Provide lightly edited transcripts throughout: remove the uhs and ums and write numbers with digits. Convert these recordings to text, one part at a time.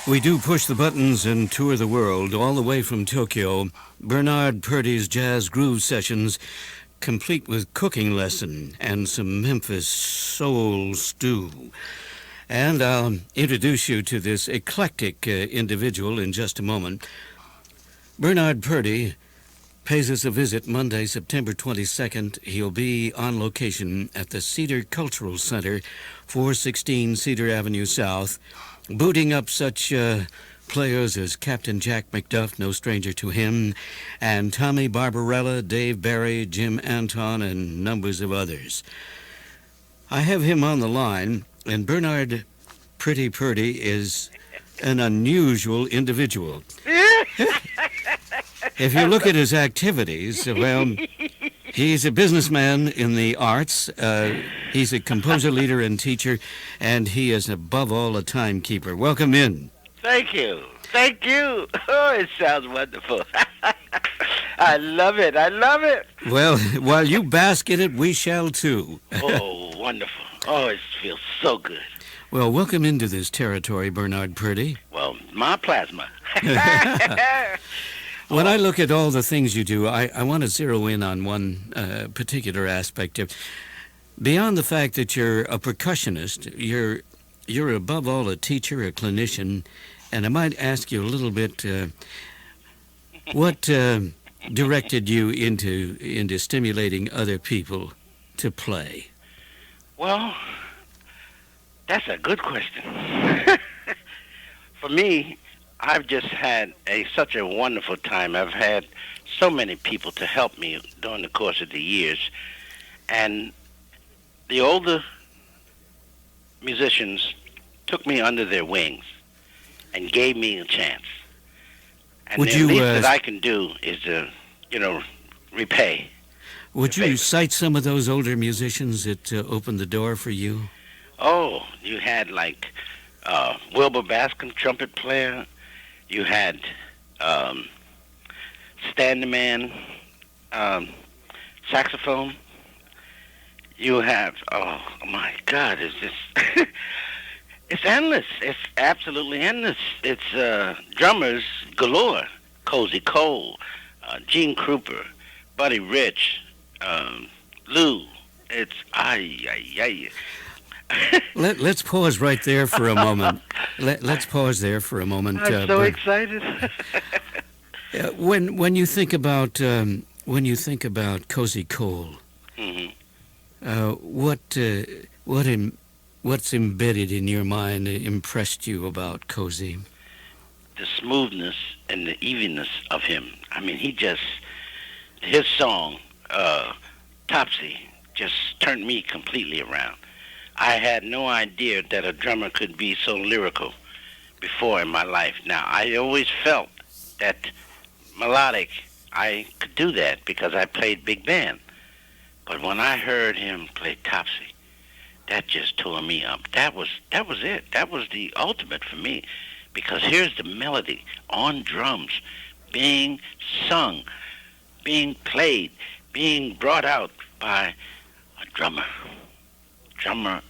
We do push the buttons and tour the world, all the way from Tokyo. Bernard Purdie's Jazz Groove Sessions, complete with cooking lesson and some Memphis soul stew. And I'll introduce you to this eclectic individual in just a moment. Bernard Purdie pays us a visit Monday, September 22nd. He'll be on location at the Cedar Cultural Center, 416 Cedar Avenue South, booting up such players as Captain Jack McDuff, no stranger to him, and Tommy Barbarella, Dave Barry, Jim Anton, and numbers of others. I have him on the line, and Bernard Pretty Purdie is an unusual individual. If you look at his activities, well, he's a businessman in the arts. He's a composer, leader, and teacher, and he is, above all, a timekeeper. Welcome in. Thank you. Thank you. Oh, it sounds wonderful. I love it. I love it. Well, while you bask in it, we shall too. Oh, wonderful. Oh, it feels so good. Well, welcome into this territory, Bernard Purdie. Well, my plasma. When I look at all the things you do, I want to zero in on one particular aspect. Beyond the fact that you're a percussionist, you're above all a teacher, a clinician, and I might ask you a little bit, what directed you into stimulating other people to play? Well, that's a good question. For me, I've just had such a wonderful time. I've had so many people to help me during the course of the years. And the older musicians took me under their wings and gave me a chance. And the least that I can do is to, repay. Would you cite some of those older musicians that opened the door for you? Oh, you had like Wilbur Bascom, trumpet player. You had Stan the Man, saxophone. You have, oh my God, it's just, it's endless. It's absolutely endless. It's drummers galore. Cozy Cole, Gene Krupa, Buddy Rich, Lou. It's, Let's pause right there for a moment. Let's pause there for a moment. I'm so excited. When you think about Cozy Cole, mm-hmm. What's embedded in your mind impressed you about Cozy? The smoothness and the evenness of him. I mean, his song, Topsy, just turned me completely around. I had no idea that a drummer could be so lyrical before in my life. Now, I always felt that melodic, I could do that because I played big band. But when I heard him play Topsy, that just tore me up. That was it. That was the ultimate for me, because here's the melody on drums being sung, being played, being brought out by a drummer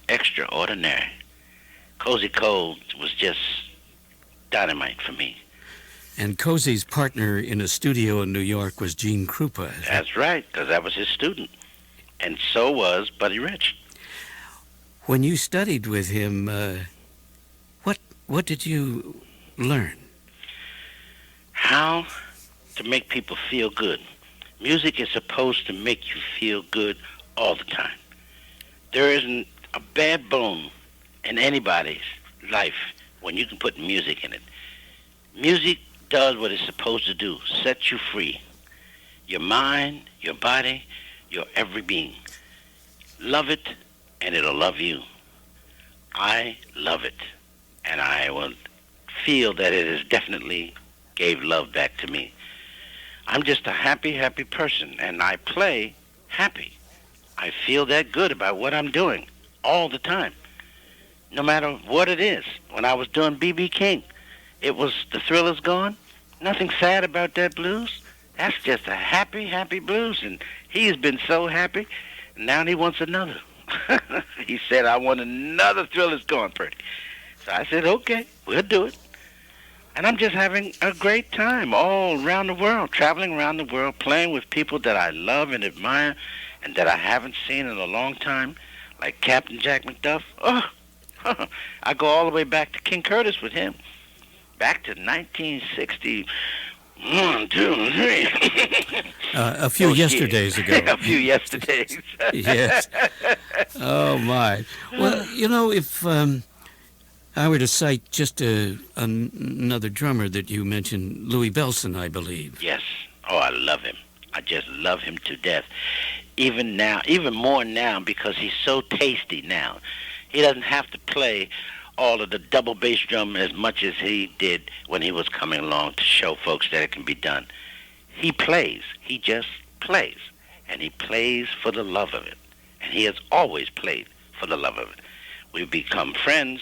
extraordinary. Cozy Cole was just dynamite for me. And Cozy's partner in a studio in New York was Gene Krupa. That's right, because that was his student. And so was Buddy Rich. When you studied with him, what did you learn? How to make people feel good. Music is supposed to make you feel good all the time. There isn't a bad bone in anybody's life when you can put music in it. Music does what it's supposed to do, set you free. Your mind, your body, your every being. Love it, and it'll love you. I love it, and I will feel that it has definitely gave love back to me. I'm just a happy, happy person, and I play happy. I feel that good about what I'm doing all the time, no matter what it is. When I was doing B.B. King, it was The Thrill Is Gone. Nothing sad about that blues. That's just a happy, happy blues, and he's been so happy, and now he wants another. He said, I want another Thrill Is Gone, Purdie. So I said, okay, we'll do it. And I'm just having a great time all around the world, traveling around the world, playing with people that I love and admire and that I haven't seen in a long time, like Captain Jack McDuff. Oh, I go all the way back to King Curtis with him, back to 1960. 1, 2, 3. A few yesterdays ago. A few yesterdays. Yes. Oh, my. Well, if I were to cite just another drummer that you mentioned, Louis Bellson, I believe. Yes. Oh, I love him. I just love him to death. Even now, even more now, because he's so tasty now. He doesn't have to play all of the double bass drum as much as he did when he was coming along to show folks that it can be done. He plays. He just plays. And he plays for the love of it. And he has always played for the love of it. We've become friends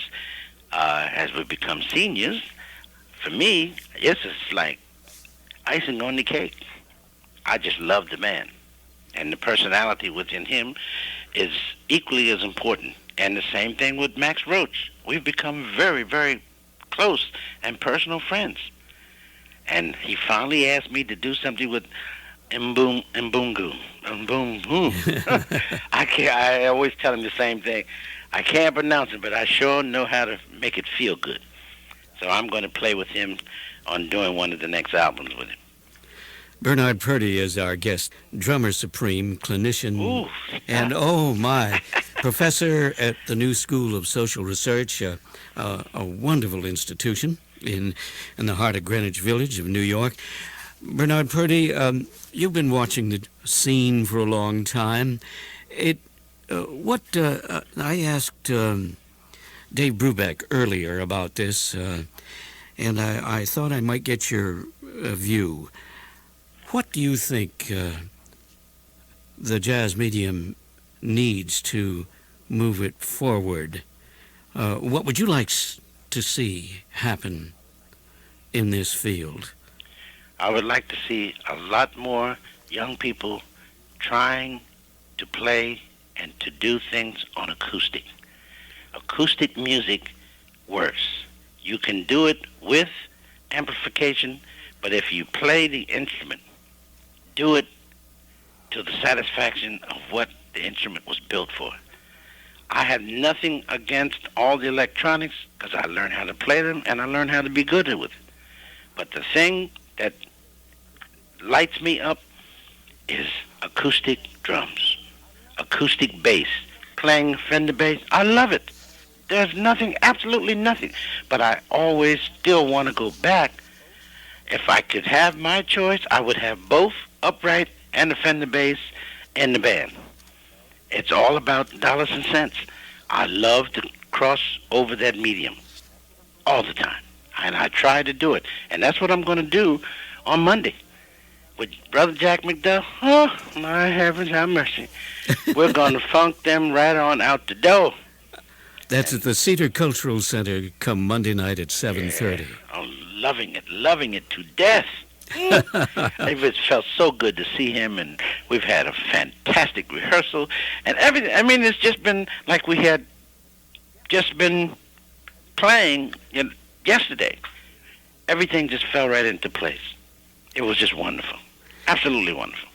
as we become seniors. For me, it's just like icing on the cake. I just love the man. And the personality within him is equally as important. And the same thing with Max Roach. We've become very, very close and personal friends. And he finally asked me to do something with Mbungu. I always tell him the same thing. I can't pronounce it, but I sure know how to make it feel good. So I'm going to play with him on doing one of the next albums with him. Bernard Purdie is our guest, drummer supreme, clinician, Ooh. and oh my, professor at the New School of Social Research, a wonderful institution in the heart of Greenwich Village of New York. Bernard Purdie, you've been watching the scene for a long time. I asked Dave Brubeck earlier about this, and I thought I might get your view. What do you think the jazz medium needs to move it forward? What would you like to see happen in this field? I would like to see a lot more young people trying to play and to do things on acoustic. Acoustic music works. You can do it with amplification, but if you play the instrument, do it to the satisfaction of what the instrument was built for. I have nothing against all the electronics because I learned how to play them and I learned how to be good with it. But the thing that lights me up is acoustic drums, acoustic bass, playing Fender bass. I love it. There's nothing, absolutely nothing. But I always still want to go back. If I could have my choice, I would have both upright and the Fender bass in the band. It's all about dollars and cents. I love to cross over that medium all the time. And I try to do it. And that's what I'm going to do on Monday with Brother Jack McDuff. Oh, my heavens, have mercy. We're going to funk them right on out the door. That's at the Cedar Cultural Center come Monday night at 7:30. Yeah, I'm loving it to death. It felt so good to see him, and we've had a fantastic rehearsal and everything. I mean, it's just been like we had just been playing yesterday. Everything just fell right into place. It was just wonderful. Absolutely wonderful.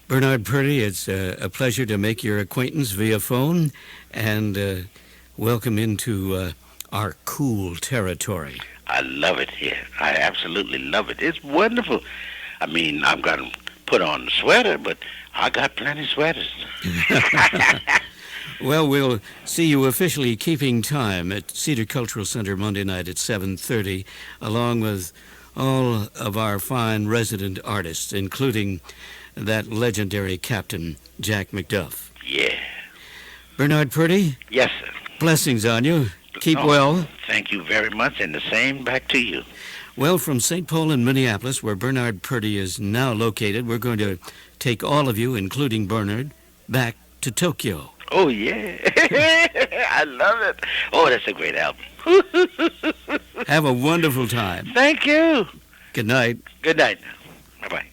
Bernard Purdie, it's a pleasure to make your acquaintance via phone and welcome into our cool territory. I love it here. I absolutely love it. It's wonderful. I mean, I've got to put on the sweater, but I got plenty of sweaters. Well, we'll see you officially keeping time at Cedar Cultural Center Monday night at 7:30, along with all of our fine resident artists, including that legendary Captain Jack McDuff. Yeah. Bernard Purdie? Yes, sir. Blessings on you. Keep well. Thank you very much, and the same back to you. Well, from St. Paul and Minneapolis, where Bernard Purdie is now located, we're going to take all of you, including Bernard, back to Tokyo. Oh, yeah. I love it. Oh, that's a great album. Have a wonderful time. Thank you. Good night. Good night. Bye-bye.